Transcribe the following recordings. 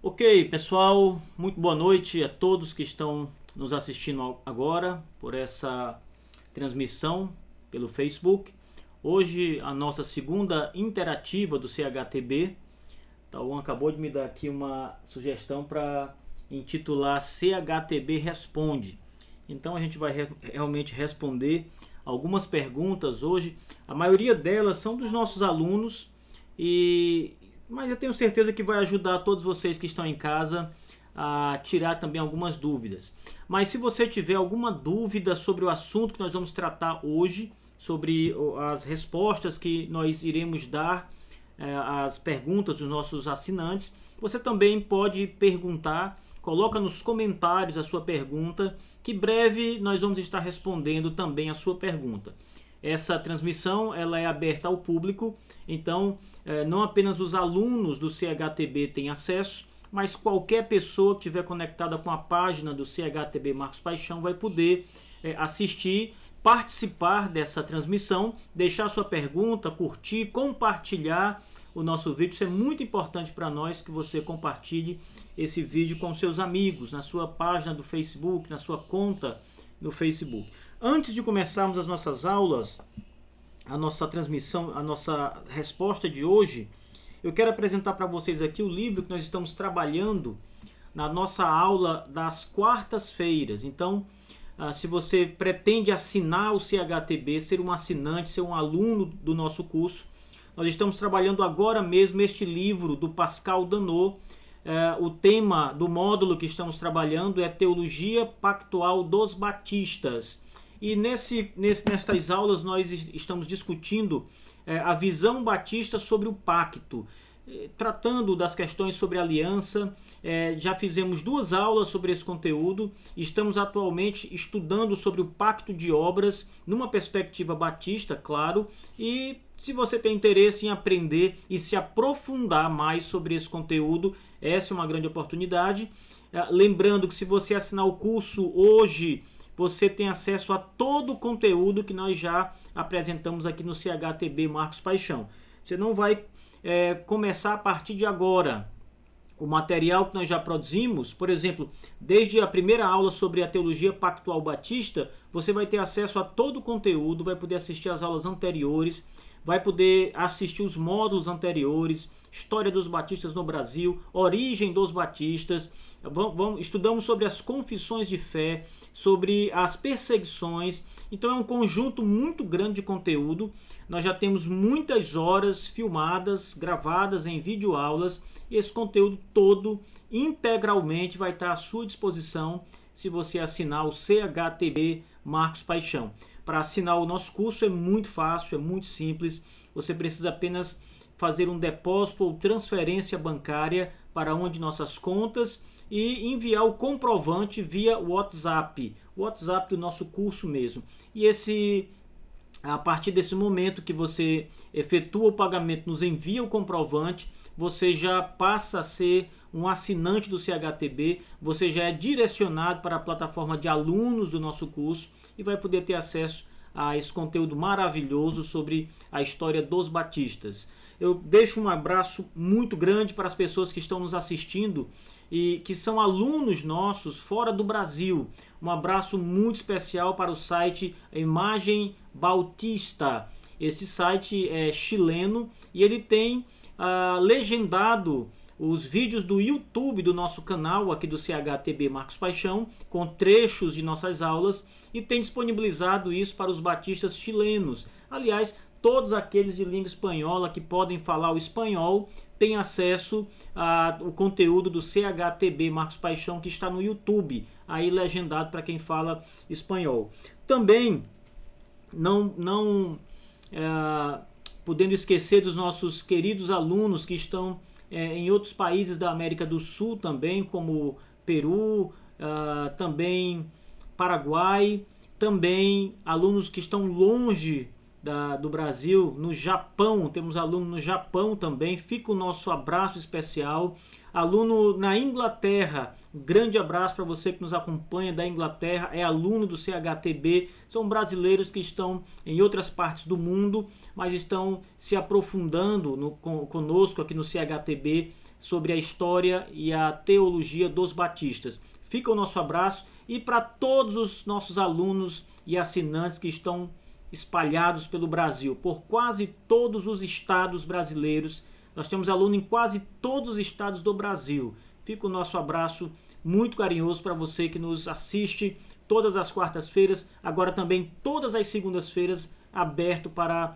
Ok, pessoal, muito boa noite a todos que estão nos assistindo agora por essa transmissão pelo Facebook. Hoje a nossa segunda interativa do CHTB. Tauan acabou de me dar aqui uma sugestão para intitular CHTB Responde. Então a gente vai realmente responder algumas perguntas hoje. A maioria delas são dos nossos alunos, mas eu tenho certeza que vai ajudar todos vocês que estão em casa a tirar também algumas dúvidas. Mas se você tiver alguma dúvida sobre o assunto que nós vamos tratar hoje, sobre as respostas que nós iremos dar às perguntas dos nossos assinantes, você também pode perguntar. Coloca nos comentários a sua pergunta, que breve nós vamos estar respondendo também a sua pergunta. Essa transmissão ela é aberta ao público, então não apenas os alunos do CHTB têm acesso, mas qualquer pessoa que estiver conectada com a página do CHTB Marcos Paixão vai poder assistir, participar dessa transmissão, deixar sua pergunta, curtir, compartilhar o nosso vídeo. Isso é muito importante para nós, que você compartilhe esse vídeo com seus amigos, na sua página do Facebook, na sua conta no Facebook. Antes de começarmos as nossas aulas, a nossa transmissão, a nossa resposta de hoje, eu quero apresentar para vocês aqui o livro que nós estamos trabalhando na nossa aula das quartas-feiras. Então, se você pretende assinar o CHTB, ser um assinante, ser um aluno do nosso curso, nós estamos trabalhando agora mesmo este livro do Pascal Danot. O tema do módulo que estamos trabalhando é Teologia Pactual dos Batistas. E nestas aulas nós estamos discutindo a visão batista sobre o pacto, tratando das questões sobre aliança. Já fizemos 2 aulas sobre esse conteúdo. Estamos atualmente estudando sobre o pacto de obras numa perspectiva batista, claro. E se você tem interesse em aprender e se aprofundar mais sobre esse conteúdo, essa é uma grande oportunidade. Lembrando que se você assinar o curso hoje, você tem acesso a todo o conteúdo que nós já apresentamos aqui no CHTB Marcos Paixão. Você não vai começar a partir de agora. O material que nós já produzimos, por exemplo, desde a primeira aula sobre a teologia pactual batista, você vai ter acesso a todo o conteúdo, vai poder assistir às aulas anteriores, vai poder assistir os módulos anteriores, história dos batistas no Brasil, origem dos batistas. Estudamos sobre as confissões de fé, sobre as perseguições. Então é um conjunto muito grande de conteúdo. Nós já temos muitas horas filmadas, gravadas em videoaulas, e esse conteúdo todo integralmente vai estar à sua disposição se você assinar o CHTB Marcos Paixão. Para assinar o nosso curso é muito fácil, é muito simples. Você precisa apenas fazer um depósito ou transferência bancária para uma de nossas contas e enviar o comprovante via WhatsApp, o WhatsApp do nosso curso mesmo. E a partir desse momento que você efetua o pagamento, nos envia o comprovante, você já passa a ser um assinante do CHTB, você já é direcionado para a plataforma de alunos do nosso curso e vai poder ter acesso a esse conteúdo maravilhoso sobre a história dos batistas. Eu deixo um abraço muito grande para as pessoas que estão nos assistindo e que são alunos nossos fora do Brasil. Um abraço muito especial para o site Imagem Bautista. Este site é chileno e ele tem legendado os vídeos do YouTube do nosso canal aqui do CHTB Marcos Paixão, com trechos de nossas aulas, e tem disponibilizado isso para os batistas chilenos. Aliás, todos aqueles de língua espanhola que podem falar o espanhol têm acesso ao conteúdo do CHTB Marcos Paixão, que está no YouTube, aí legendado para quem fala espanhol. Também não podendo esquecer dos nossos queridos alunos que estão em outros países da América do Sul também, como Peru, também Paraguai, também alunos que estão longe do Brasil, no Japão, temos aluno no Japão também, fica o nosso abraço especial. Aluno na Inglaterra, um grande abraço para você que nos acompanha da Inglaterra, é aluno do CHTB, são brasileiros que estão em outras partes do mundo, mas estão se aprofundando conosco aqui no CHTB sobre a história e a teologia dos batistas. Fica o nosso abraço e para todos os nossos alunos e assinantes que estão espalhados pelo Brasil, por quase todos os estados brasileiros. Nós temos aluno em quase todos os estados do Brasil. Fica o nosso abraço muito carinhoso para você que nos assiste todas as quartas-feiras, agora também todas as segundas-feiras, aberto para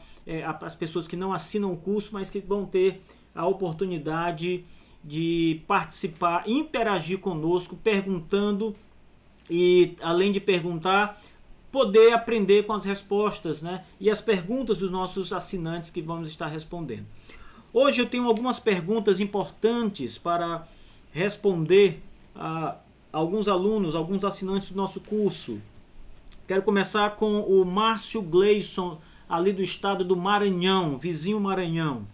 as pessoas que não assinam o curso, mas que vão ter a oportunidade de participar, interagir conosco, perguntando e, além de perguntar, poder aprender com as respostas, né? E as perguntas dos nossos assinantes que vamos estar respondendo. Hoje eu tenho algumas perguntas importantes para responder a alguns alunos, alguns assinantes do nosso curso. Quero começar com o Márcio Gleison, ali do estado do Maranhão, vizinho Maranhão.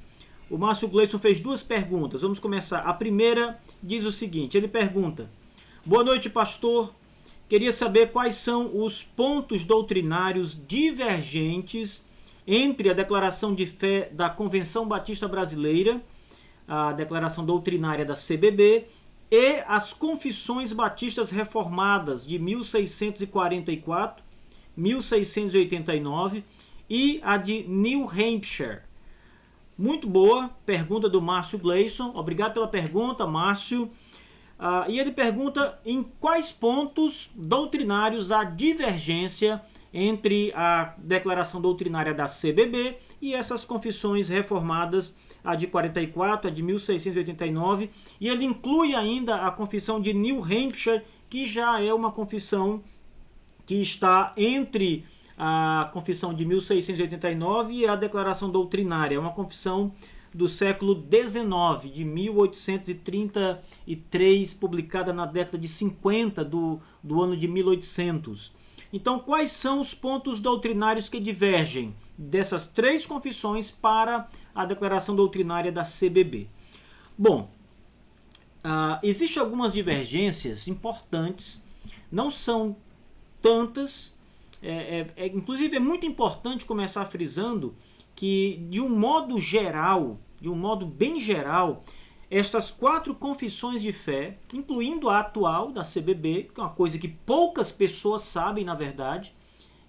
O Márcio Gleison fez duas perguntas. Vamos começar. A primeira diz o seguinte, ele pergunta: boa noite, pastor. Queria saber quais são os pontos doutrinários divergentes entre a declaração de fé da Convenção Batista Brasileira, a declaração doutrinária da CBB, e as Confissões Batistas Reformadas de 1644, 1689 e a de New Hampshire. Muito boa pergunta do Márcio Gleison. Obrigado pela pergunta, Márcio. E ele pergunta em quais pontos doutrinários há divergência entre a declaração doutrinária da CBB e essas confissões reformadas, a de 44, a de 1689, e ele inclui ainda a confissão de New Hampshire, que já é uma confissão que está entre a confissão de 1689 e a declaração doutrinária, é uma confissão do século XIX, de 1833, publicada na década de 50 do ano de 1800. Então, quais são os pontos doutrinários que divergem dessas três confissões para a declaração doutrinária da CBB? Bom, existem algumas divergências importantes, não são tantas, inclusive é muito importante começar frisando que, de um modo geral, de um modo bem geral, estas quatro confissões de fé, incluindo a atual da CBB, que é uma coisa que poucas pessoas sabem, na verdade,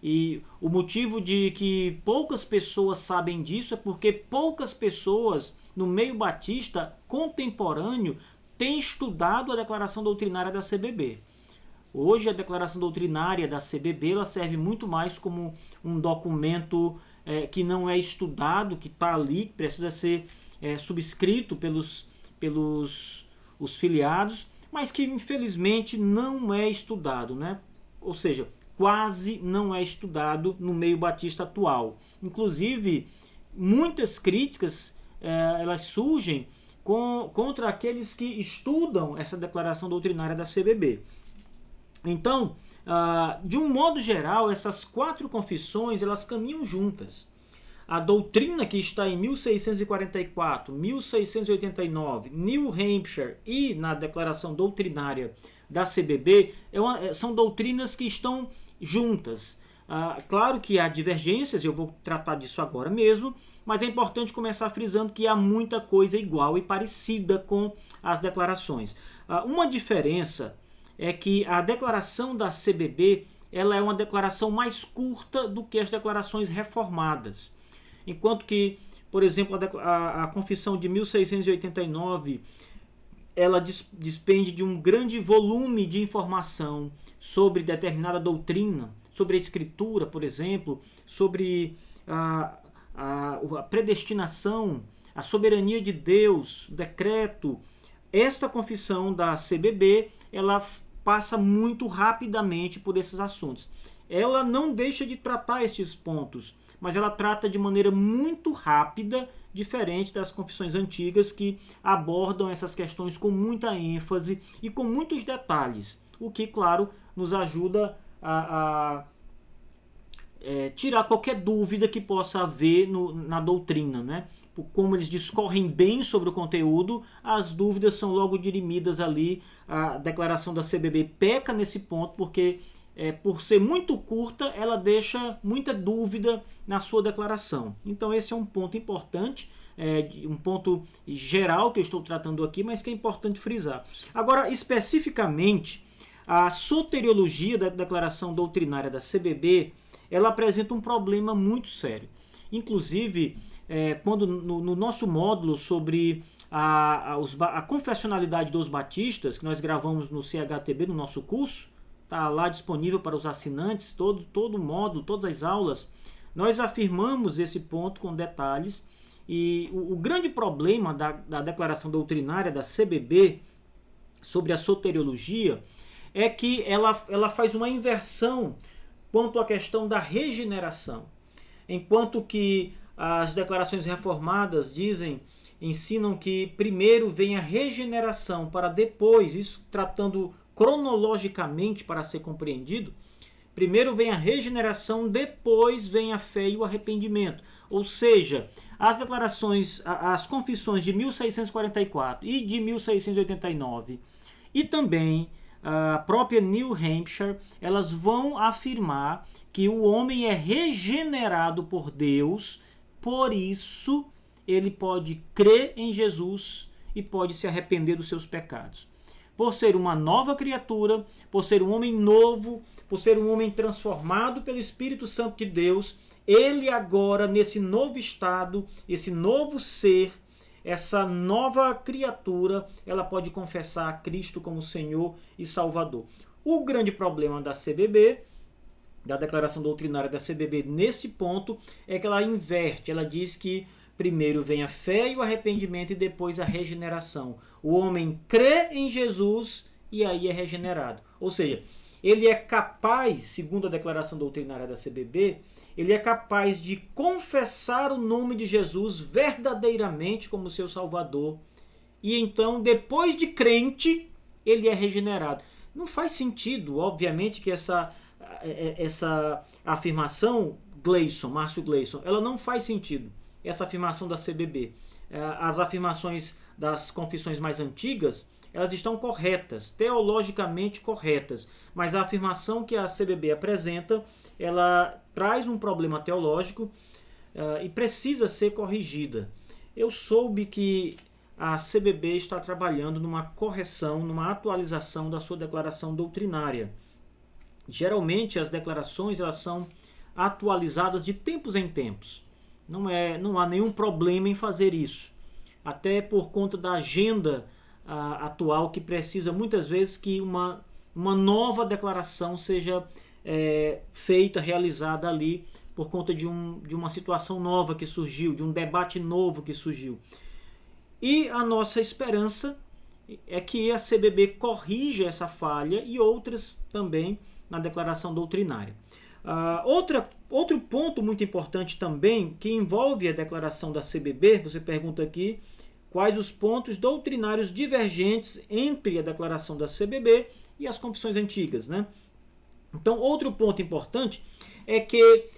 e o motivo de que poucas pessoas sabem disso é porque poucas pessoas no meio batista contemporâneo têm estudado a declaração doutrinária da CBB. Hoje a declaração doutrinária da CBB ela serve muito mais como um documento que não é estudado, que está ali, que precisa ser subscrito pelos os filiados, mas que infelizmente não é estudado, né? Ou seja, quase não é estudado no meio batista atual. Inclusive, muitas críticas elas surgem contra aqueles que estudam essa declaração doutrinária da CBB. Então, de um modo geral, essas quatro confissões elas caminham juntas. A doutrina que está em 1644, 1689, New Hampshire e na declaração doutrinária da CBB são doutrinas que estão juntas. Claro que há divergências, eu vou tratar disso agora mesmo, mas é importante começar frisando que há muita coisa igual e parecida com as declarações. Uma diferença é que a declaração da CBB ela é uma declaração mais curta do que as declarações reformadas. Enquanto que, por exemplo, a confissão de 1689, ela dispende de um grande volume de informação sobre determinada doutrina, sobre a escritura, por exemplo, sobre a predestinação, a soberania de Deus, o decreto. Esta confissão da CBB, ela passa muito rapidamente por esses assuntos. Ela não deixa de tratar esses pontos, mas ela trata de maneira muito rápida, diferente das confissões antigas que abordam essas questões com muita ênfase e com muitos detalhes, o que, claro, nos ajuda a tirar qualquer dúvida que possa haver na doutrina, né? Como eles discorrem bem sobre o conteúdo, as dúvidas são logo dirimidas ali. A declaração da CBB peca nesse ponto, porque por ser muito curta, ela deixa muita dúvida na sua declaração. Então esse é um ponto importante, um ponto geral que eu estou tratando aqui, mas que é importante frisar. Agora, especificamente, a soteriologia da declaração doutrinária da CBB, ela apresenta um problema muito sério. Inclusive, quando no nosso módulo sobre a confessionalidade dos batistas, que nós gravamos no CHTB, no nosso curso, está lá disponível para os assinantes, todo o módulo, todas as aulas, nós afirmamos esse ponto com detalhes. E o grande problema da declaração doutrinária da CBB sobre a soteriologia é que ela faz uma inversão quanto à questão da regeneração. Enquanto que as declarações reformadas ensinam que primeiro vem a regeneração para depois, isso tratando cronologicamente para ser compreendido, primeiro vem a regeneração, depois vem a fé e o arrependimento. Ou seja, as declarações, as confissões de 1644 e de 1689 e também a própria New Hampshire, elas vão afirmar que o homem é regenerado por Deus, por isso ele pode crer em Jesus e pode se arrepender dos seus pecados. Por ser uma nova criatura, por ser um homem novo, por ser um homem transformado pelo Espírito Santo de Deus, ele agora, nesse novo estado, esse novo ser, essa nova criatura, ela pode confessar a Cristo como Senhor e Salvador. O grande problema da CBB, da declaração doutrinária da CBB nesse ponto, é que ela inverte, ela diz que primeiro vem a fé e o arrependimento e depois a regeneração. O homem crê em Jesus e aí é regenerado. Ou seja, ele é capaz, segundo a declaração doutrinária da CBB, ele é capaz de confessar o nome de Jesus verdadeiramente como seu Salvador. E então, depois de crente, ele é regenerado. Não faz sentido, obviamente, que essa afirmação, Márcio Gleison, ela não faz sentido. Essa afirmação da CBB. As afirmações das confissões mais antigas, elas estão corretas, teologicamente corretas, mas a afirmação que a CBB apresenta, ela traz um problema teológico e precisa ser corrigida. Eu soube que a CBB está trabalhando numa correção, numa atualização da sua declaração doutrinária. Geralmente as declarações elas são atualizadas de tempos em tempos. Não há nenhum problema em fazer isso, até por conta da agenda atual que precisa muitas vezes que uma nova declaração seja feita, realizada ali por conta de uma situação nova que surgiu, de um debate novo que surgiu. E a nossa esperança é que a CBB corrija essa falha e outras também na declaração doutrinária. Outro ponto muito importante também, que envolve a declaração da CBB, você pergunta aqui quais os pontos doutrinários divergentes entre a declaração da CBB e as confissões antigas, né? Então, outro ponto importante é que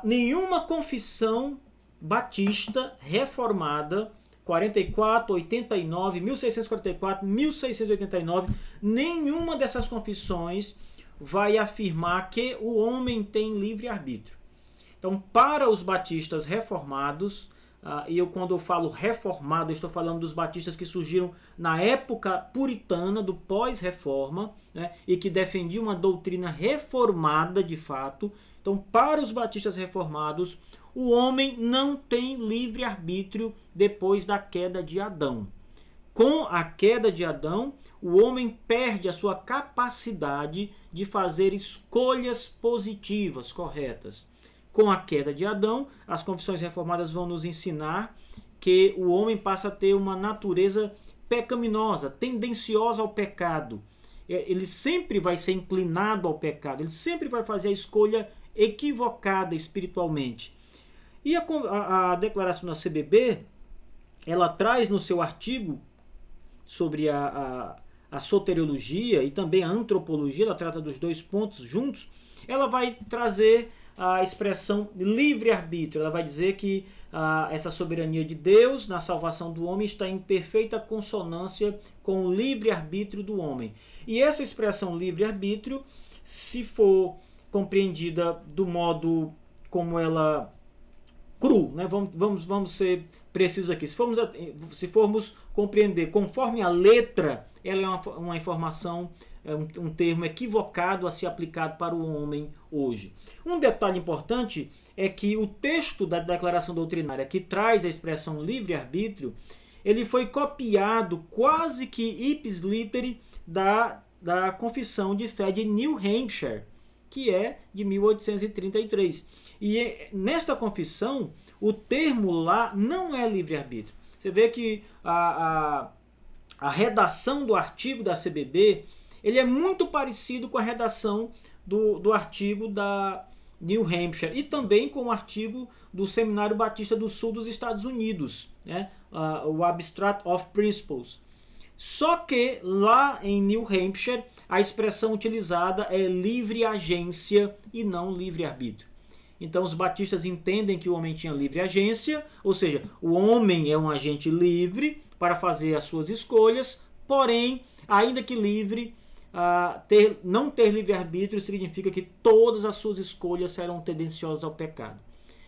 nenhuma confissão batista reformada, 44, 89, 1644, 1689, nenhuma dessas confissões vai afirmar que o homem tem livre-arbítrio. Então, para os batistas reformados, e quando eu falo reformado, eu estou falando dos batistas que surgiram na época puritana, do pós-reforma, né, e que defendiam uma doutrina reformada de fato. Então, para os batistas reformados, o homem não tem livre-arbítrio depois da queda de Adão. Com a queda de Adão, o homem perde a sua capacidade de fazer escolhas positivas, corretas. Com a queda de Adão, as confissões reformadas vão nos ensinar que o homem passa a ter uma natureza pecaminosa, tendenciosa ao pecado. Ele sempre vai ser inclinado ao pecado, ele sempre vai fazer a escolha equivocada espiritualmente. E a declaração da CBB, ela traz no seu artigo sobre a soteriologia e também a antropologia, ela trata dos dois pontos juntos, ela vai trazer a expressão livre-arbítrio. Ela vai dizer que essa soberania de Deus na salvação do homem está em perfeita consonância com o livre-arbítrio do homem. E essa expressão livre-arbítrio, se for compreendida do modo como ela cru, né? Vamos ser precisos aqui. Se formos compreender conforme a letra, ela é uma informação, um termo equivocado a ser aplicado para o homem hoje. Um detalhe importante é que o texto da declaração doutrinária que traz a expressão livre-arbítrio, ele foi copiado quase que ipsis literi da Confissão de Fé de New Hampshire, que é de 1833. E nesta confissão, o termo lá não é livre-arbítrio. Você vê que a redação do artigo da CBB, ele é muito parecido com a redação do artigo da New Hampshire e também com o artigo do Seminário Batista do Sul dos Estados Unidos, né? O Abstract of Principles. Só que lá em New Hampshire a expressão utilizada é livre agência e não livre arbítrio. Então os batistas entendem que o homem tinha livre agência, ou seja, o homem é um agente livre para fazer as suas escolhas, porém, ainda que livre, não ter livre-arbítrio significa que todas as suas escolhas serão tendenciosas ao pecado.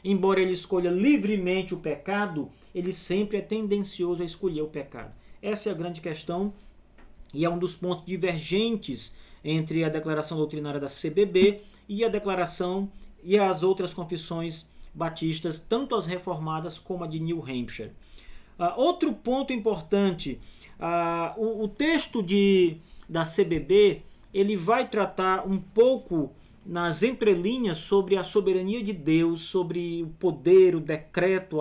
Embora ele escolha livremente o pecado, ele sempre é tendencioso a escolher o pecado. Essa é a grande questão e é um dos pontos divergentes entre a declaração doutrinária da CBB e a declaração e as outras confissões batistas, tanto as reformadas como a de New Hampshire. Outro ponto importante, o texto da CBB, ele vai tratar um pouco nas entrelinhas sobre a soberania de Deus, sobre o poder, o decreto,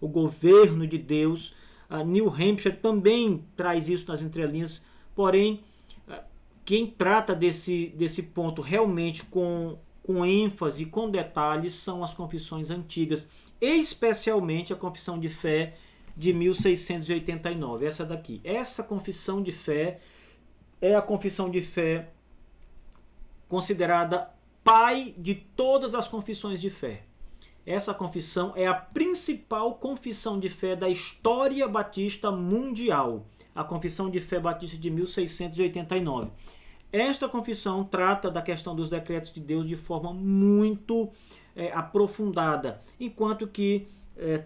o governo de Deus. A New Hampshire também traz isso nas entrelinhas, porém, quem trata desse ponto realmente com ênfase, com detalhes, são as confissões antigas, especialmente a Confissão de Fé de 1689, essa daqui. Essa confissão de fé é a confissão de fé considerada pai de todas as confissões de fé. Essa confissão é a principal confissão de fé da história batista mundial, a Confissão de Fé Batista de 1689. Esta confissão trata da questão dos decretos de Deus de forma muito aprofundada, enquanto que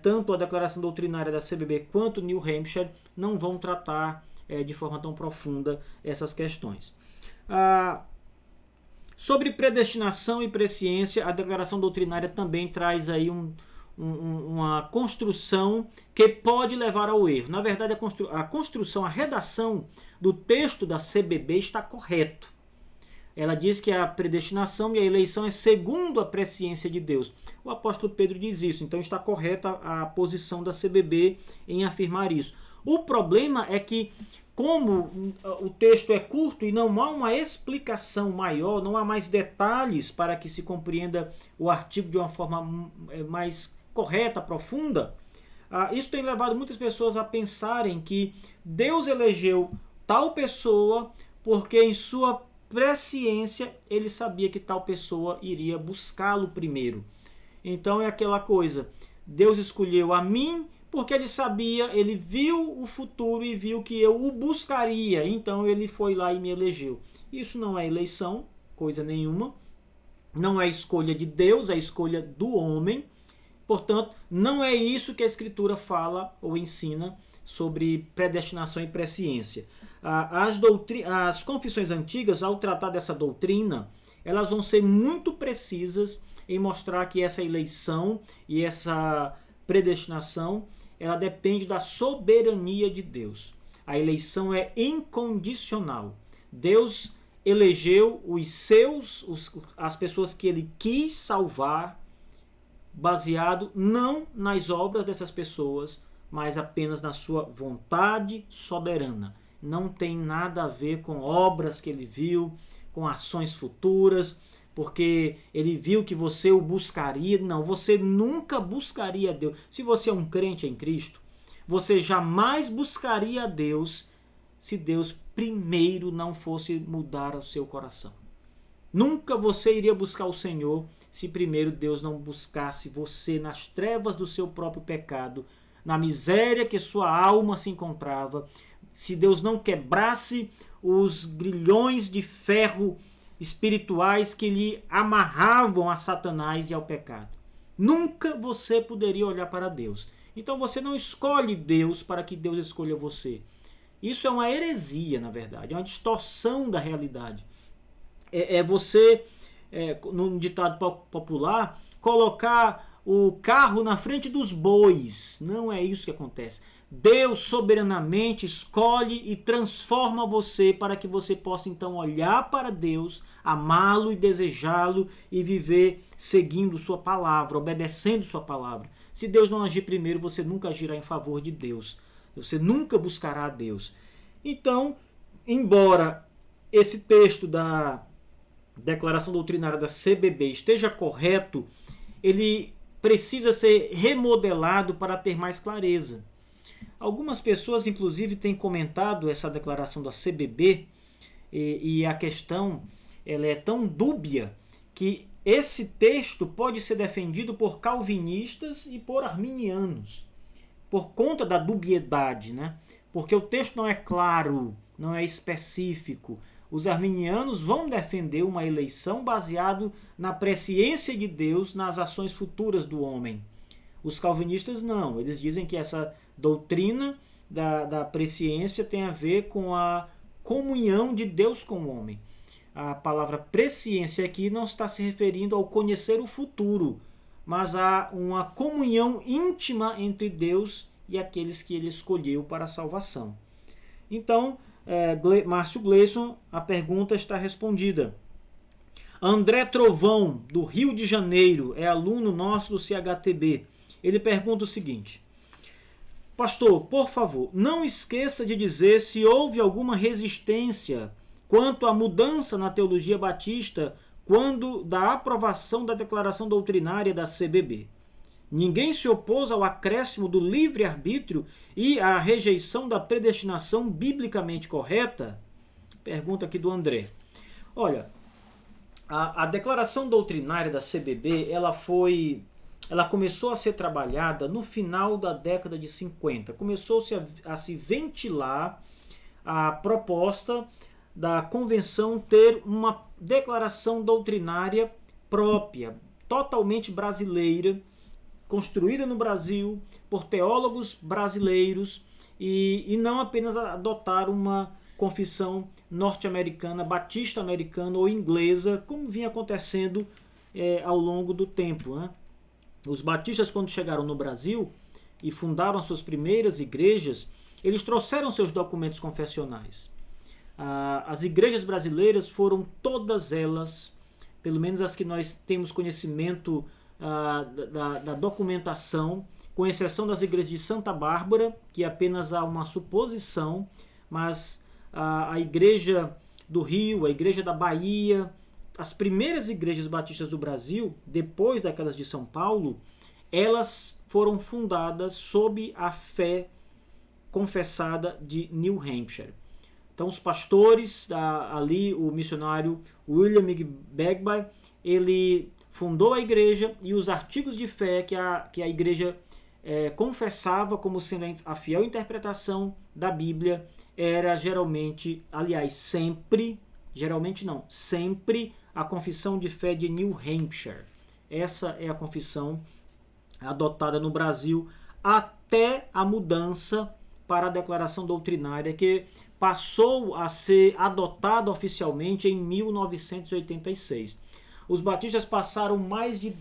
tanto a declaração doutrinária da CBB quanto New Hampshire não vão tratar de forma tão profunda essas questões. Sobre predestinação e presciência, a declaração doutrinária também traz aí uma construção que pode levar ao erro. Na verdade, a construção, a redação do texto da CBB está correto. Ela diz que a predestinação e a eleição é segundo a presciência de Deus. O apóstolo Pedro diz isso, então está correta a posição da CBB em afirmar isso. O problema é que, como o texto é curto e não há uma explicação maior, não há mais detalhes para que se compreenda o artigo de uma forma mais correta, profunda, isso tem levado muitas pessoas a pensarem que Deus elegeu tal pessoa porque em sua presciência ele sabia que tal pessoa iria buscá-lo primeiro. Então é aquela coisa, Deus escolheu a mim porque ele sabia, ele viu o futuro e viu que eu o buscaria, então ele foi lá e me elegeu. Isso não é eleição, coisa nenhuma, não é escolha de Deus, é escolha do homem. Portanto, não é isso que a Escritura fala ou ensina sobre predestinação e presciência. As confissões antigas, ao tratar dessa doutrina, elas vão ser muito precisas em mostrar que essa eleição e essa predestinação, ela depende da soberania de Deus. A eleição é incondicional. Deus elegeu as pessoas que ele quis salvar, baseado não nas obras dessas pessoas, mas apenas na sua vontade soberana. Não tem nada a ver com obras que ele viu, com ações futuras, porque ele viu que você o buscaria. Não, você nunca buscaria a Deus. Se você é um crente em Cristo, você jamais buscaria a Deus se Deus primeiro não fosse mudar o seu coração. Nunca você iria buscar o Senhor se primeiro Deus não buscasse você nas trevas do seu próprio pecado, na miséria que sua alma se encontrava, se Deus não quebrasse os grilhões de ferro espirituais que lhe amarravam a Satanás e ao pecado. Nunca você poderia olhar para Deus. Então você não escolhe Deus para que Deus escolha você. Isso é uma heresia, na verdade, é uma distorção da realidade. Você, num ditado popular, colocar o carro na frente dos bois. Não é isso que acontece. Deus soberanamente escolhe e transforma você para que você possa então olhar para Deus, amá-lo e desejá-lo e viver seguindo sua palavra, obedecendo sua palavra. Se Deus não agir primeiro, você nunca agirá em favor de Deus. Você nunca buscará a Deus. Então, embora esse texto da Declaração Doutrinária da CBB esteja correto, ele precisa ser remodelado para ter mais clareza. Algumas pessoas, inclusive, têm comentado essa declaração da CBB e a questão ela é tão dúbia que esse texto pode ser defendido por calvinistas e por arminianos, por conta da dubiedade, né? Porque o texto não é claro, não é específico. Os arminianos vão defender uma eleição baseado na presciência de Deus nas ações futuras do homem. Os calvinistas não, eles dizem que essa doutrina da presciência tem a ver com a comunhão de Deus com o homem. A palavra presciência aqui não está se referindo ao conhecer o futuro, mas a uma comunhão íntima entre Deus e aqueles que ele escolheu para a salvação. Então, Márcio Gleison, a pergunta está respondida. André Trovão, do Rio de Janeiro, é aluno nosso do CHTB. Ele pergunta o seguinte: pastor, por favor, não esqueça de dizer se houve alguma resistência quanto à mudança na teologia batista quando da aprovação da declaração doutrinária da CBB. Ninguém se opôs ao acréscimo do livre-arbítrio e à rejeição da predestinação biblicamente correta? Pergunta aqui do André. Olha, a declaração doutrinária da CBB, ela começou a ser trabalhada no final da década de 50. Começou-se a se ventilar a proposta da convenção ter uma declaração doutrinária própria, totalmente brasileira, construída no Brasil por teólogos brasileiros e não apenas adotar uma confissão norte-americana, batista-americana ou inglesa, como vinha acontecendo ao longo do tempo, né? Os batistas, quando chegaram no Brasil e fundaram suas primeiras igrejas, eles trouxeram seus documentos confessionais. As igrejas brasileiras foram todas elas, pelo menos as que nós temos conhecimento da documentação, com exceção das igrejas de Santa Bárbara, que apenas há uma suposição, mas a igreja do Rio, a igreja da Bahia, as primeiras igrejas batistas do Brasil, depois daquelas de São Paulo, elas foram fundadas sob a fé confessada de New Hampshire. Então os pastores, ali o missionário William Begbie, ele fundou a igreja e os artigos de fé que a igreja confessava como sendo a fiel interpretação da Bíblia era geralmente, aliás, sempre a confissão de fé de New Hampshire. Essa é a confissão adotada no Brasil até a mudança para a declaração doutrinária, que passou a ser adotada oficialmente em 1986. Os batistas passaram mais de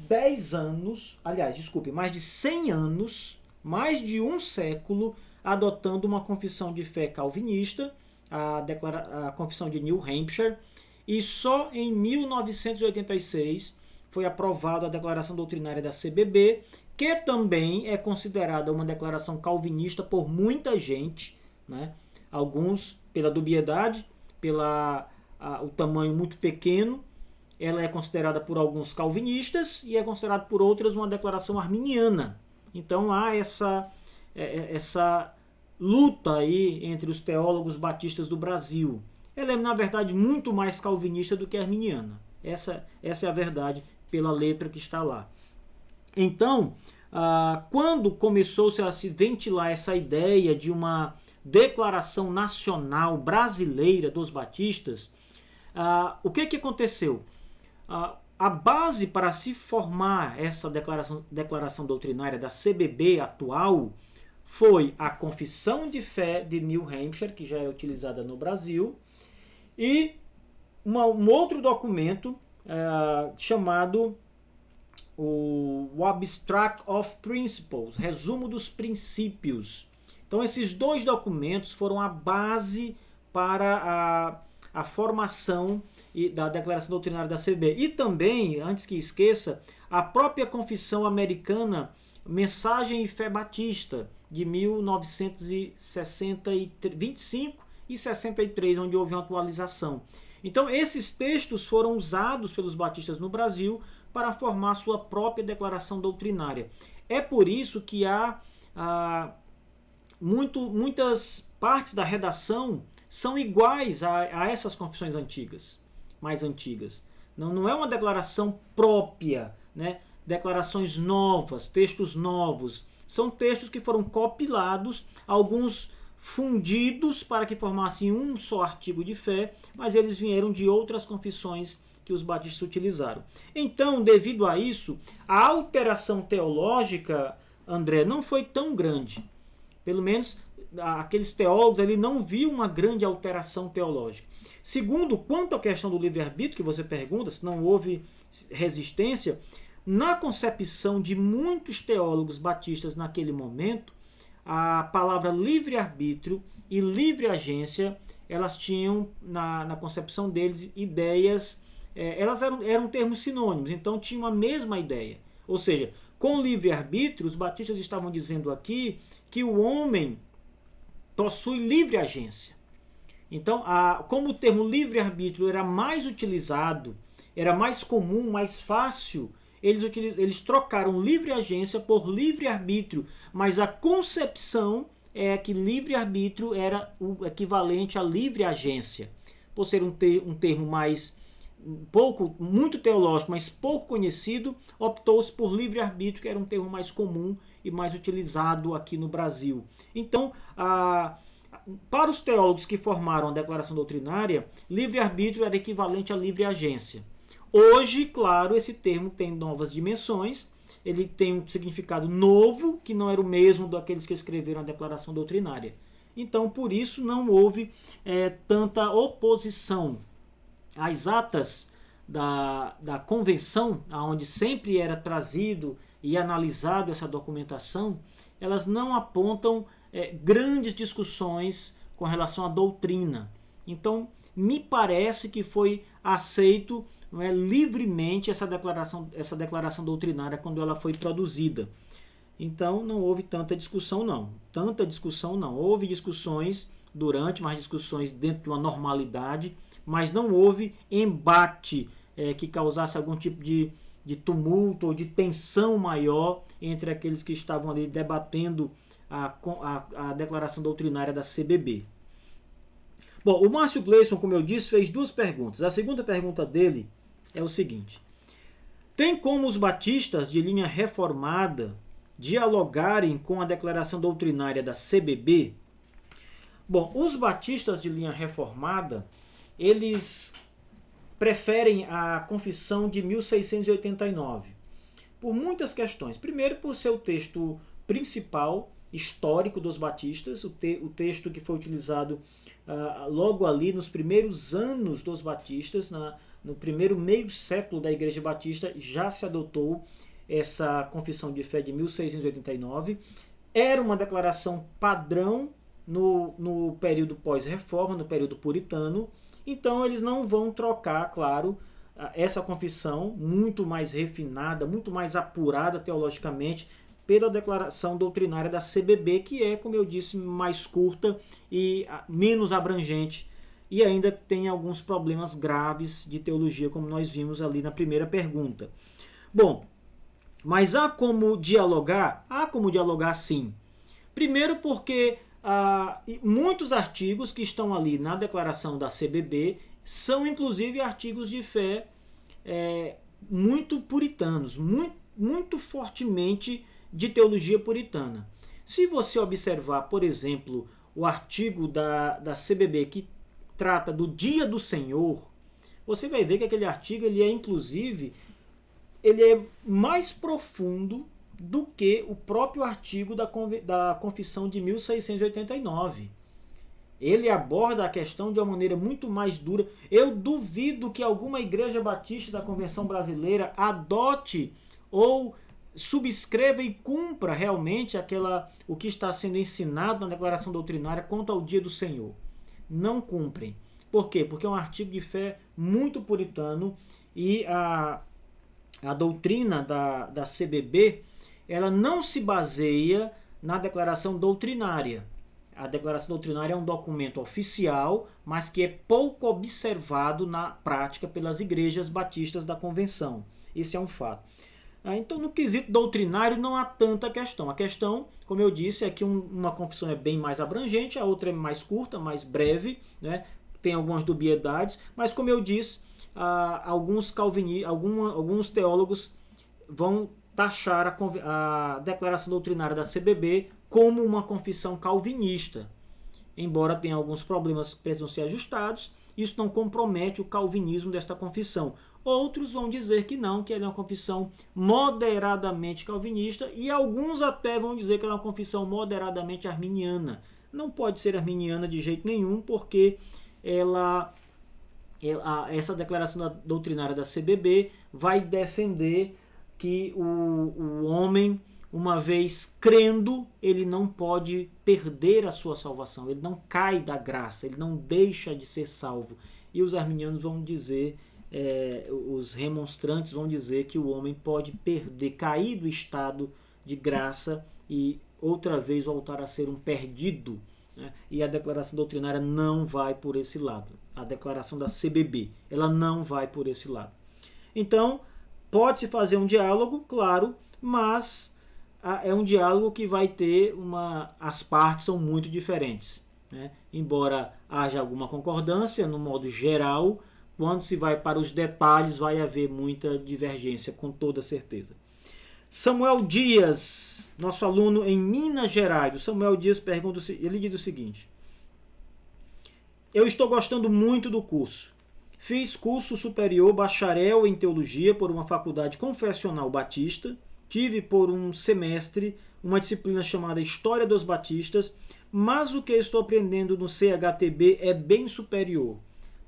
100 anos, mais de um século, adotando uma confissão de fé calvinista, a confissão de New Hampshire, e só em 1986 foi aprovada a declaração doutrinária da CBB, que também é considerada uma declaração calvinista por muita gente, né? Alguns pela dubiedade, o tamanho muito pequeno. Ela é considerada por alguns calvinistas e é considerada por outras uma declaração arminiana. Então há essa luta aí entre os teólogos batistas do Brasil. Ela é, na verdade, muito mais calvinista do que arminiana. Essa é a verdade pela letra que está lá. Então, quando começou-se a se ventilar essa ideia de uma declaração nacional brasileira dos batistas, o que aconteceu? A base para se formar essa declaração doutrinária da CBB atual foi a Confissão de Fé de New Hampshire, que já é utilizada no Brasil, e um outro documento chamado o Abstract of Principles, resumo dos princípios. Então esses dois documentos foram a base para a formação da Declaração Doutrinária da CBB. E também, antes que esqueça, a própria Confissão Americana Mensagem e Fé Batista, de 1925 e 63, onde houve uma atualização. Então esses textos foram usados pelos batistas no Brasil para formar sua própria declaração doutrinária. É por isso que há muitas partes da redação são iguais a essas confissões mais antigas. Não é uma declaração própria, né? Declarações novas, textos novos. São textos que foram compilados, alguns fundidos para que formassem um só artigo de fé, mas eles vieram de outras confissões que os batistas utilizaram. Então, devido a isso, a alteração teológica, André, não foi tão grande. Pelo menos aqueles teólogos ali não viam uma grande alteração teológica. Segundo, quanto à questão do livre-arbítrio, que você pergunta, se não houve resistência, na concepção de muitos teólogos batistas naquele momento, a palavra livre-arbítrio e livre-agência, elas tinham, na concepção deles, ideias, elas eram termos sinônimos, então tinham a mesma ideia. Ou seja, com livre-arbítrio, os batistas estavam dizendo aqui que o homem possui livre-agência. Então, como o termo livre-arbítrio era mais utilizado, era mais comum, mais fácil, eles trocaram livre-agência por livre-arbítrio, mas a concepção é que livre-arbítrio era o equivalente a livre-agência. Por ser um termo muito teológico, mas pouco conhecido, optou-se por livre-arbítrio, que era um termo mais comum e mais utilizado aqui no Brasil. Então, para os teólogos que formaram a declaração doutrinária, livre-arbítrio era equivalente a livre-agência. Hoje, claro, esse termo tem novas dimensões, ele tem um significado novo, que não era o mesmo daqueles que escreveram a declaração doutrinária. Então, por isso, não houve tanta oposição. As atas da convenção, onde sempre era trazido e analisado essa documentação, elas não apontam grandes discussões com relação à doutrina. Então, me parece que foi aceito livremente essa declaração doutrinária quando ela foi produzida. Então, não houve tanta discussão, não. Houve discussões durante, mas discussões dentro de uma normalidade, mas não houve embate que causasse algum tipo de tumulto ou de tensão maior entre aqueles que estavam ali debatendo a declaração doutrinária da CBB. Bom, o Márcio Gleison, como eu disse, fez duas perguntas. A segunda pergunta dele é o seguinte: tem como os batistas de linha reformada dialogarem com a declaração doutrinária da CBB? Bom, os batistas de linha reformada, eles preferem a Confissão de 1689, por muitas questões. Primeiro, por ser o texto principal, histórico dos batistas, o texto que foi utilizado logo ali nos primeiros anos dos batistas, no primeiro meio século da Igreja Batista, já se adotou essa Confissão de Fé de 1689. Era uma declaração padrão no período pós-reforma, no período puritano. Então eles não vão trocar, claro, essa confissão muito mais refinada, muito mais apurada teologicamente, pela declaração doutrinária da CBB, que é, como eu disse, mais curta e menos abrangente, e ainda tem alguns problemas graves de teologia, como nós vimos ali na primeira pergunta. Bom, mas há como dialogar? Há como dialogar, sim. Primeiro porque muitos artigos que estão ali na declaração da CBB são inclusive artigos de fé muito puritanos, muito fortemente de teologia puritana. Se você observar, por exemplo, o artigo da CBB que trata do Dia do Senhor, você vai ver que aquele artigo inclusive, ele é mais profundo do que o próprio artigo da Confissão de 1689. Ele aborda a questão de uma maneira muito mais dura. Eu duvido que alguma igreja batista da Convenção Brasileira adote ou subscreva e cumpra realmente o que está sendo ensinado na declaração doutrinária quanto ao Dia do Senhor. Não cumprem. Por quê? Porque é um artigo de fé muito puritano e a doutrina da CBB, ela não se baseia na declaração doutrinária. A declaração doutrinária é um documento oficial, mas que é pouco observado na prática pelas igrejas batistas da convenção. Esse é um fato. Então, no quesito doutrinário, não há tanta questão. A questão, como eu disse, é que uma confissão é bem mais abrangente, a outra é mais curta, mais breve, né? Tem algumas dubiedades, mas, como eu disse, alguns teólogos vão taxar a declaração doutrinária da CBB como uma confissão calvinista. Embora tenha alguns problemas que precisam ser ajustados, isso não compromete o calvinismo desta confissão. Outros vão dizer que não, que ela é uma confissão moderadamente calvinista, e alguns até vão dizer que ela é uma confissão moderadamente arminiana. Não pode ser arminiana de jeito nenhum, porque essa declaração doutrinária da CBB vai defender que o homem, uma vez crendo, ele não pode perder a sua salvação, ele não cai da graça, ele não deixa de ser salvo. E os arminianos vão dizer, os remonstrantes vão dizer que o homem pode cair do estado de graça e outra vez voltar a ser um perdido. Né? E a declaração doutrinária não vai por esse lado. A declaração da CBB, ela não vai por esse lado. Então, pode-se fazer um diálogo, claro, mas é um diálogo que vai ter as partes são muito diferentes. Né? Embora haja alguma concordância, no modo geral, quando se vai para os detalhes vai haver muita divergência, com toda certeza. Samuel Dias, nosso aluno em Minas Gerais, o Samuel Dias pergunta, ele diz o seguinte: eu estou gostando muito do curso. Fiz curso superior bacharel em teologia por uma faculdade confessional batista. Tive por um semestre uma disciplina chamada História dos Batistas, mas o que estou aprendendo no CHTB é bem superior.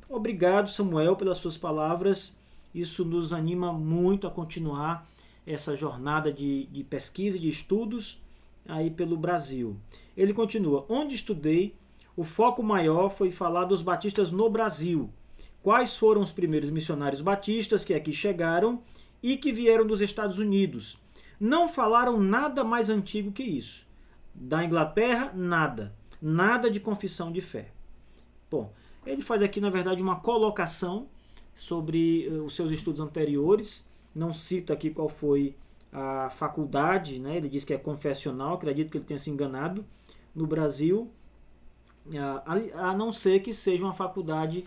Obrigado, Samuel, pelas suas palavras. Isso nos anima muito a continuar essa jornada de pesquisa e de estudos aí pelo Brasil. Ele continua: onde estudei, o foco maior foi falar dos batistas no Brasil. Quais foram os primeiros missionários batistas que aqui chegaram e que vieram dos Estados Unidos? Não falaram nada mais antigo que isso. Da Inglaterra, nada. Nada de confissão de fé. Bom, ele faz aqui, na verdade, uma colocação sobre os seus estudos anteriores. Não cita aqui qual foi a faculdade, né? Ele diz que é confessional, acredito que ele tenha se enganado, no Brasil, a não ser que seja uma faculdade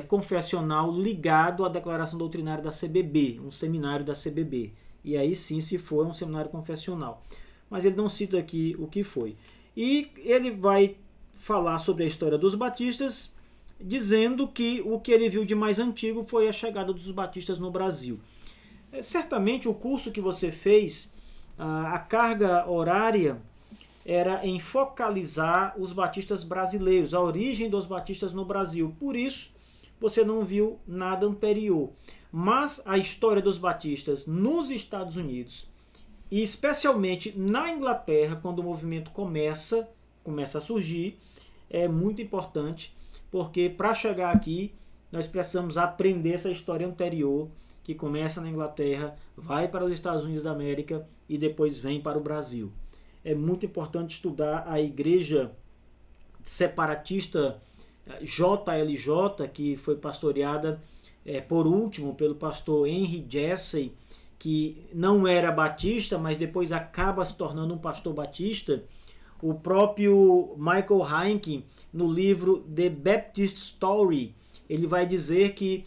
confessional ligado à declaração doutrinária da CBB, um seminário da CBB. E aí sim, se for um seminário confessional. Mas ele não cita aqui o que foi. E ele vai falar sobre a história dos batistas, dizendo que o que ele viu de mais antigo foi a chegada dos batistas no Brasil. Certamente o curso que você fez, a carga horária era em focalizar os batistas brasileiros, a origem dos batistas no Brasil. Por isso, você não viu nada anterior. Mas a história dos batistas nos Estados Unidos, e especialmente na Inglaterra, quando o movimento começa a surgir, é muito importante, porque para chegar aqui, nós precisamos aprender essa história anterior, que começa na Inglaterra, vai para os Estados Unidos da América e depois vem para o Brasil. É muito importante estudar a igreja separatista JLJ, que foi pastoreada por último pelo pastor Henry Jessey, que não era batista, mas depois acaba se tornando um pastor batista. O próprio Michael Heinck, no livro The Baptist Story, ele vai dizer que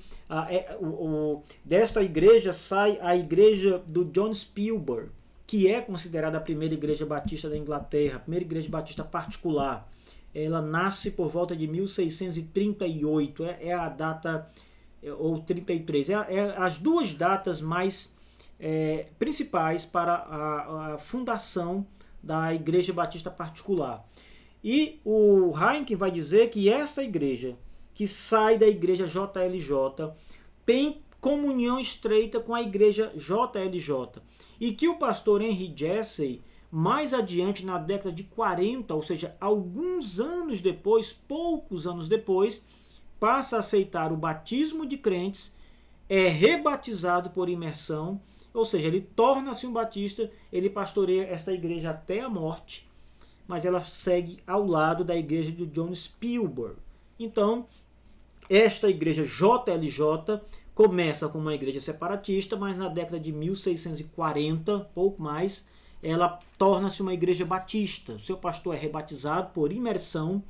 desta igreja sai a igreja do John Spielberg, que é considerada a primeira igreja batista da Inglaterra, a primeira igreja batista particular. Ela nasce por volta de 1638, é a data, ou 33, as duas datas mais principais para a fundação da igreja batista particular. E o Heineken vai dizer que essa igreja, que sai da igreja JLJ, tem comunhão estreita com a igreja JLJ. E que o pastor Henry Jessey, mais adiante, na década de 40, ou seja, alguns anos depois, poucos anos depois, passa a aceitar o batismo de crentes, é rebatizado por imersão, ou seja, ele torna-se um batista, ele pastoreia esta igreja até a morte, mas ela segue ao lado da igreja de John Spielberg. Então, esta igreja JLJ começa como uma igreja separatista, mas na década de 1640, pouco mais, ela torna-se uma igreja batista. O seu pastor é rebatizado por imersão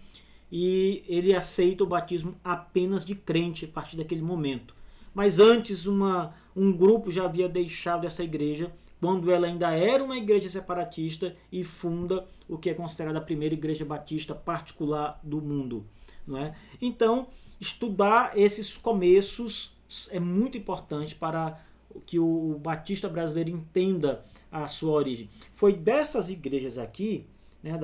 e ele aceita o batismo apenas de crente a partir daquele momento. Mas antes um grupo já havia deixado essa igreja, quando ela ainda era uma igreja separatista, e funda o que é considerada a primeira igreja batista particular do mundo. Não é? Então, estudar esses começos é muito importante para que o batista brasileiro entenda a sua origem. Foi dessas igrejas aqui, né,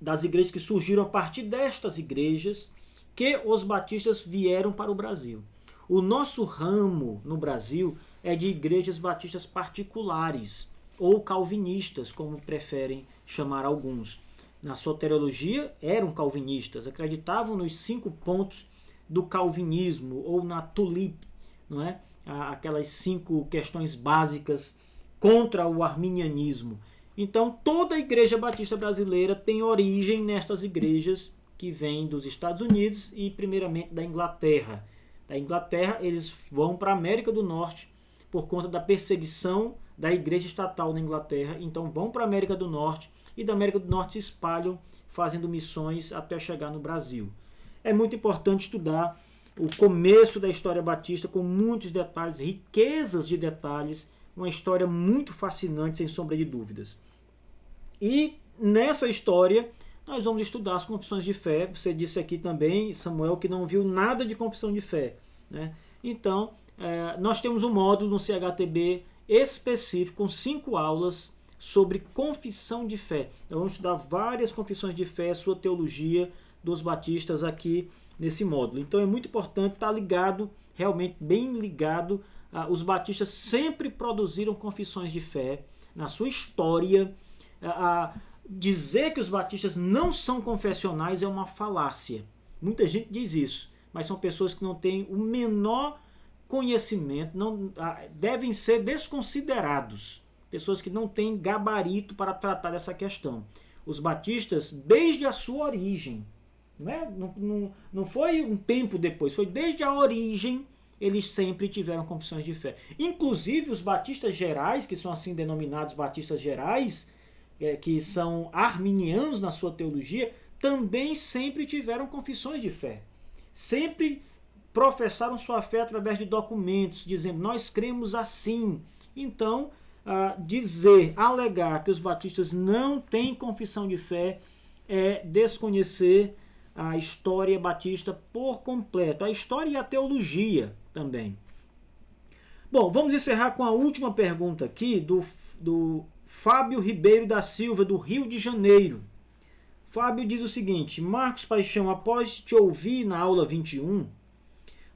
das igrejas que surgiram a partir destas igrejas, que os batistas vieram para o Brasil. O nosso ramo no Brasil é de igrejas batistas particulares, ou calvinistas, como preferem chamar alguns. Na soteriologia eram calvinistas, acreditavam nos 5 pontos do calvinismo, ou na tulip, não é? Aquelas 5 questões básicas contra o arminianismo. Então toda a igreja batista brasileira tem origem nestas igrejas que vêm dos Estados Unidos e primeiramente da Inglaterra. Da Inglaterra eles vão para a América do Norte por conta da perseguição da igreja estatal na Inglaterra, então vão para a América do Norte e da América do Norte se espalham fazendo missões até chegar no Brasil. É muito importante estudar o começo da história batista com muitos detalhes, riquezas de detalhes, uma história muito fascinante, sem sombra de dúvidas. E nessa história nós vamos estudar as confissões de fé. Você disse aqui também, Samuel, que não viu nada de confissão de fé, né? Então, nós temos um módulo no CHTB específico com 5 aulas sobre confissão de fé. Então, vamos estudar várias confissões de fé, sua teologia dos batistas aqui nesse módulo. Então, é muito importante estar ligado, realmente bem ligado. Os batistas sempre produziram confissões de fé na sua história. Dizer que os batistas não são confessionais é uma falácia. Muita gente diz isso, mas são pessoas que não têm o menor conhecimento, devem ser desconsiderados. Pessoas que não têm gabarito para tratar dessa questão. Os batistas, desde a sua origem, não foi um tempo depois, foi desde a origem, eles sempre tiveram confissões de fé. Inclusive os batistas gerais, que são assim denominados batistas gerais, que são arminianos na sua teologia, também sempre tiveram confissões de fé. Sempre professaram sua fé através de documentos, dizendo, nós cremos assim. Então, alegar que os batistas não têm confissão de fé é desconhecer a história batista por completo, a história e a teologia também. Bom, vamos encerrar com a última pergunta aqui do Fábio Ribeiro da Silva, do Rio de Janeiro. Fábio diz o seguinte: Marcos Paixão, após te ouvir na aula 21,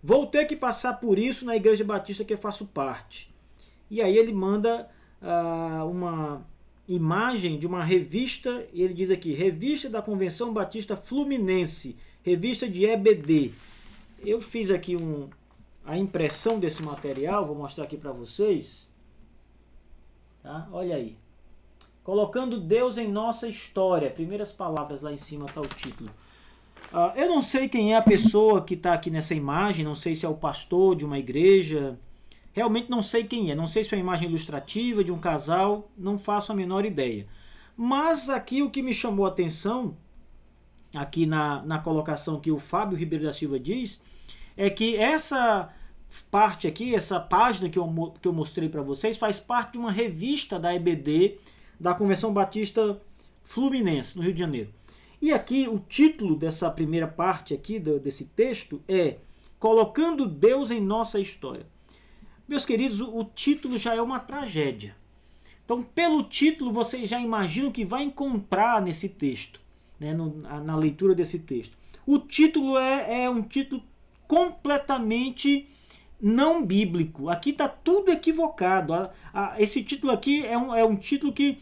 vou ter que passar por isso na Igreja Batista que eu faço parte. E aí ele manda uma imagem de uma revista, e ele diz aqui, Revista da Convenção Batista Fluminense, revista de EBD. Eu fiz aqui a impressão desse material, vou mostrar aqui para vocês. Tá? Olha aí. Colocando Deus em nossa história. Primeiras palavras lá em cima está o título. Eu não sei quem é a pessoa que está aqui nessa imagem, não sei se é o pastor de uma igreja, realmente não sei quem é, não sei se é uma imagem ilustrativa de um casal, não faço a menor ideia. Mas aqui o que me chamou a atenção aqui na colocação que o Fábio Ribeiro da Silva diz, é que essa parte aqui, essa página que eu mostrei para vocês, faz parte de uma revista da EBD, da Convenção Batista Fluminense, no Rio de Janeiro. E aqui o título dessa primeira parte aqui desse texto é Colocando Deus em Nossa História. Meus queridos, o título já é uma tragédia. Então, pelo título, vocês já imaginam o que vai encontrar nesse texto, né, na leitura desse texto. O título é um título completamente não bíblico. Aqui está tudo equivocado. Esse título aqui é um título que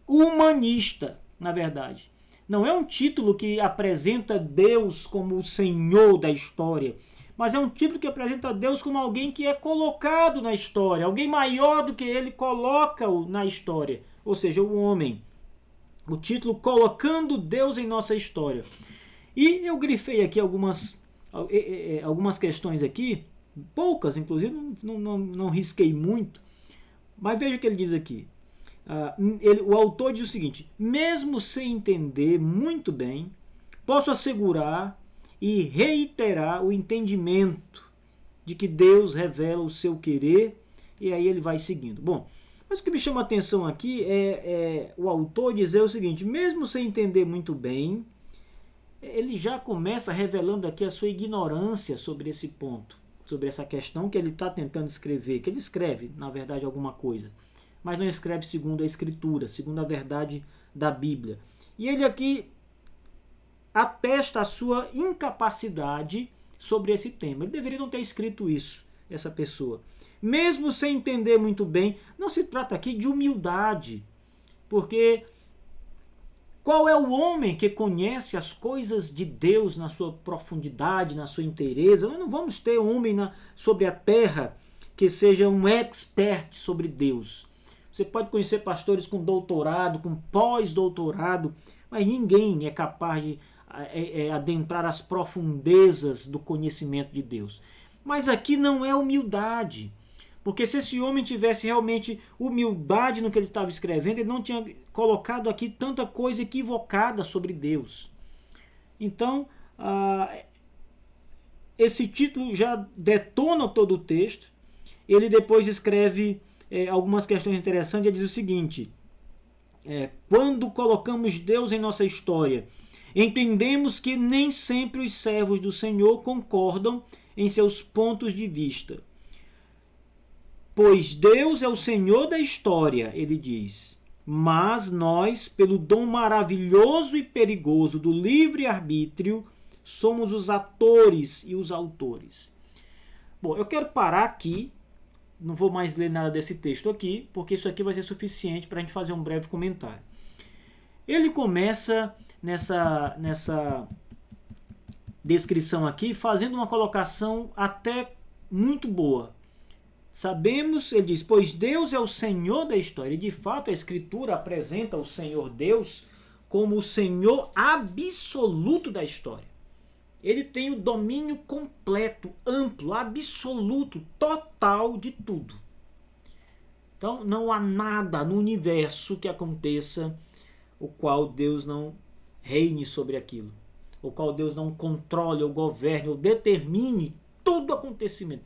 humanista, na verdade. Não é um título que apresenta Deus como o Senhor da história, mas é um título que apresenta Deus como alguém que é colocado na história, alguém maior do que ele coloca-o na história, ou seja, o homem. O título Colocando Deus em Nossa História. E eu grifei aqui algumas questões aqui, poucas inclusive, não risquei muito, mas veja o que ele diz aqui. O autor diz o seguinte: mesmo sem entender muito bem, posso assegurar e reiterar o entendimento de que Deus revela o seu querer, e aí ele vai seguindo. Bom, mas o que me chama a atenção aqui é o autor dizer o seguinte: mesmo sem entender muito bem, ele já começa revelando aqui a sua ignorância sobre esse ponto, sobre essa questão que ele está tentando escrever, que ele escreve, na verdade, alguma coisa, mas não escreve segundo a Escritura, segundo a verdade da Bíblia. E ele aqui atesta a sua incapacidade sobre esse tema. Ele deveria não ter escrito isso, essa pessoa. Mesmo sem entender muito bem, não se trata aqui de humildade, porque qual é o homem que conhece as coisas de Deus na sua profundidade, na sua inteireza? Nós não vamos ter um homem sobre a terra que seja um expert sobre Deus. Você pode conhecer pastores com doutorado, com pós-doutorado, mas ninguém é capaz de adentrar as profundezas do conhecimento de Deus. Mas aqui não é humildade, porque se esse homem tivesse realmente humildade no que ele estava escrevendo, ele não tinha colocado aqui tanta coisa equivocada sobre Deus. Então, esse título já detona todo o texto. Ele depois escreve algumas questões interessantes. Ele diz o seguinte: quando colocamos Deus em nossa história, entendemos que nem sempre os servos do Senhor concordam em seus pontos de vista. Pois Deus é o Senhor da história, ele diz, mas nós, pelo dom maravilhoso e perigoso do livre-arbítrio, somos os atores e os autores. Bom, eu quero parar aqui, não vou mais ler nada desse texto aqui, porque isso aqui vai ser suficiente para a gente fazer um breve comentário. Ele começa nessa descrição aqui, fazendo uma colocação até muito boa. Sabemos, ele diz, pois Deus é o Senhor da história. E de fato a Escritura apresenta o Senhor Deus como o Senhor absoluto da história. Ele tem o domínio completo, amplo, absoluto, total de tudo. Então não há nada no universo que aconteça o qual Deus não reine sobre aquilo, o qual Deus não controle ou governe ou determine todo acontecimento.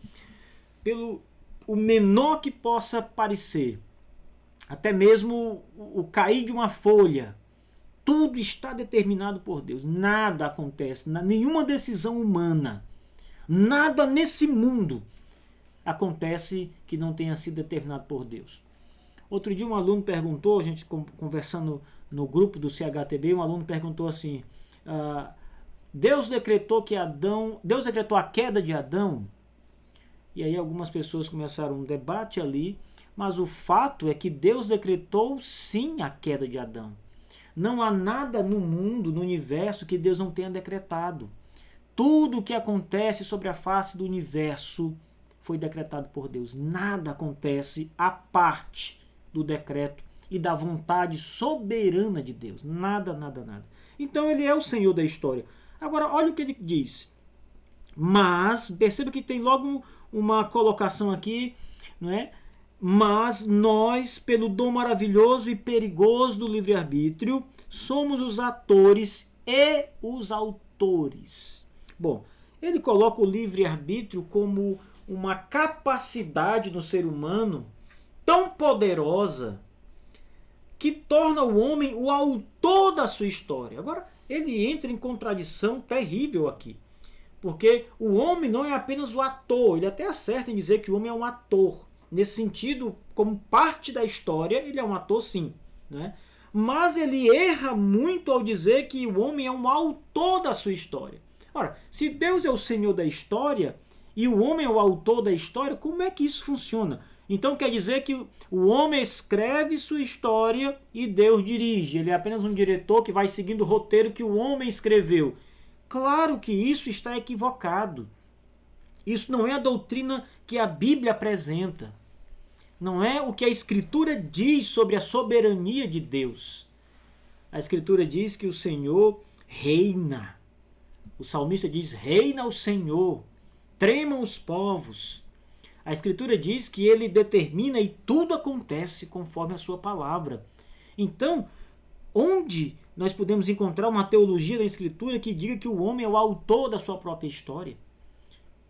Pelo o menor que possa parecer, até mesmo o cair de uma folha, tudo está determinado por Deus. Nada acontece, nenhuma decisão humana, nada nesse mundo acontece que não tenha sido determinado por Deus. Outro dia um aluno perguntou, a gente conversando no grupo do CHTB, um aluno perguntou assim: Deus decretou a queda de Adão? E aí algumas pessoas começaram um debate ali, mas o fato é que Deus decretou sim a queda de Adão. Não há nada no mundo, no universo, que Deus não tenha decretado. Tudo o que acontece sobre a face do universo foi decretado por Deus. Nada acontece à parte do decreto e da vontade soberana de Deus. Nada, nada, nada. Então ele é o Senhor da história. Agora, olha o que ele diz. Mas, perceba que tem logo uma colocação aqui, não é? Mas nós, pelo dom maravilhoso e perigoso do livre-arbítrio, somos os atores e os autores. Bom, ele coloca o livre-arbítrio como uma capacidade no ser humano tão poderosa que torna o homem o autor da sua história. Agora, ele entra em contradição terrível aqui. Porque o homem não é apenas o ator, ele até acerta em dizer que o homem é um ator. Nesse sentido, como parte da história, ele é um ator sim, né? Mas ele erra muito ao dizer que o homem é um autor da sua história. Ora, se Deus é o Senhor da história e o homem é o autor da história, como é que isso funciona? Então quer dizer que o homem escreve sua história e Deus dirige. Ele é apenas um diretor que vai seguindo o roteiro que o homem escreveu. Claro que isso está equivocado. Isso não é a doutrina que a Bíblia apresenta. Não é o que a Escritura diz sobre a soberania de Deus. A Escritura diz que o Senhor reina. O salmista diz, reina o Senhor, tremam os povos. A Escritura diz que ele determina e tudo acontece conforme a sua palavra. Então, onde nós podemos encontrar uma teologia da Escritura que diga que o homem é o autor da sua própria história?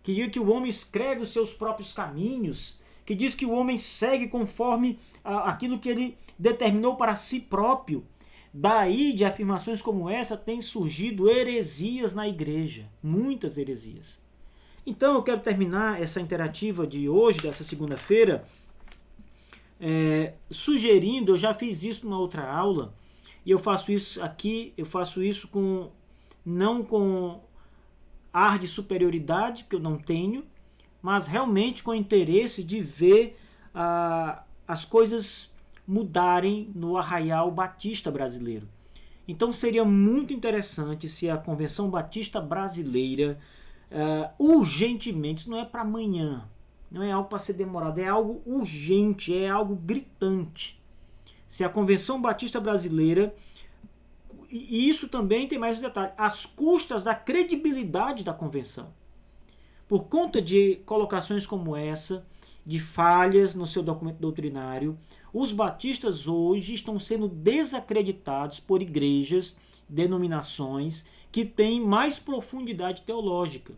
Que diga que o homem escreve os seus próprios caminhos? Que diz que o homem segue conforme aquilo que ele determinou para si próprio? Daí, de afirmações como essa, tem surgido heresias na igreja. Muitas heresias. Então, eu quero terminar essa interativa de hoje, dessa segunda-feira, sugerindo, eu já fiz isso numa outra aula, e eu faço isso aqui, eu faço isso não com ar de superioridade, que eu não tenho, mas realmente com interesse de ver as coisas mudarem no arraial batista brasileiro. Então seria muito interessante se a Convenção Batista Brasileira urgentemente, isso não é para amanhã, não é algo para ser demorado, é algo urgente, é algo gritante. Se a Convenção Batista Brasileira, e isso também tem mais um detalhe, às custas da credibilidade da convenção, por conta de colocações como essa, de falhas no seu documento doutrinário, os batistas hoje estão sendo desacreditados por igrejas, denominações que têm mais profundidade teológica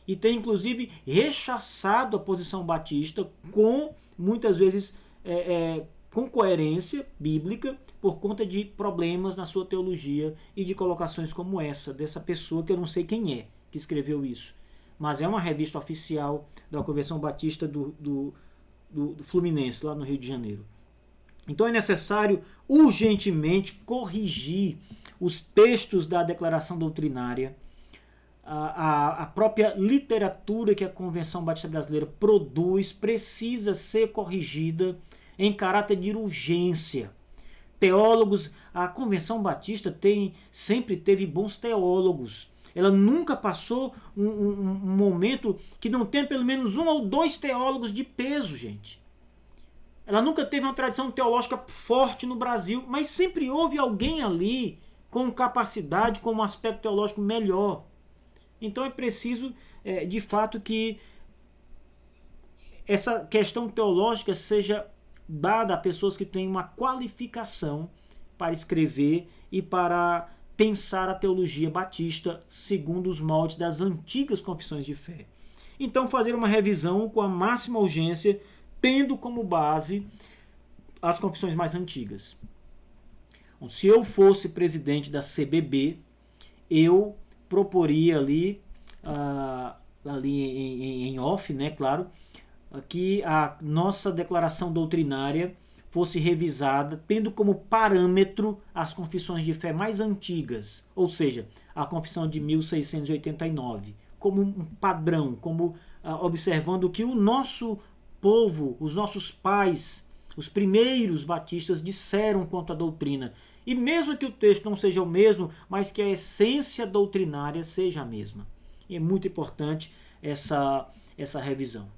e têm inclusive rechaçado a posição batista com, muitas vezes, com coerência bíblica, por conta de problemas na sua teologia e de colocações como essa, dessa pessoa que eu não sei quem é, que escreveu isso. Mas é uma revista oficial da Convenção Batista do Fluminense, lá no Rio de Janeiro. Então é necessário urgentemente corrigir os textos da declaração doutrinária, a própria literatura que a Convenção Batista Brasileira produz precisa ser corrigida em caráter de urgência. Teólogos, a Convenção Batista sempre teve bons teólogos. Ela nunca passou um momento que não tenha pelo menos 1 ou 2 teólogos de peso, gente. Ela nunca teve uma tradição teológica forte no Brasil, mas sempre houve alguém ali com capacidade, com um aspecto teológico melhor. Então é preciso, de fato, que essa questão teológica seja dada a pessoas que têm uma qualificação para escrever e para pensar a teologia batista segundo os moldes das antigas confissões de fé. Então fazer uma revisão com a máxima urgência, tendo como base as confissões mais antigas. Bom, se eu fosse presidente da CBB, eu proporia ali em off, né, claro, que a nossa declaração doutrinária fosse revisada tendo como parâmetro as confissões de fé mais antigas, ou seja, a confissão de 1689, como um padrão, como observando que o nosso povo, os nossos pais, os primeiros batistas disseram quanto à doutrina. E mesmo que o texto não seja o mesmo, mas que a essência doutrinária seja a mesma. E é muito importante essa revisão.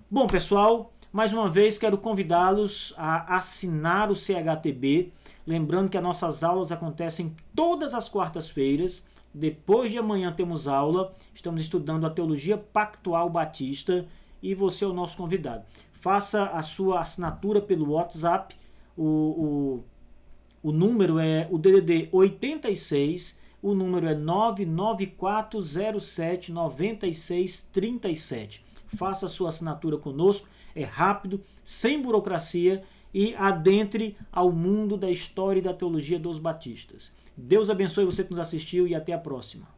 Bom, pessoal, mais uma vez quero convidá-los a assinar o CHTB. Lembrando que as nossas aulas acontecem todas as quartas-feiras. Depois de amanhã temos aula. Estamos estudando a teologia pactual batista e você é o nosso convidado. Faça a sua assinatura pelo WhatsApp. O número é o DDD 86 O número é 994079637. Faça a sua assinatura conosco, é rápido, sem burocracia e adentre ao mundo da história e da teologia dos batistas. Deus abençoe você que nos assistiu e até a próxima.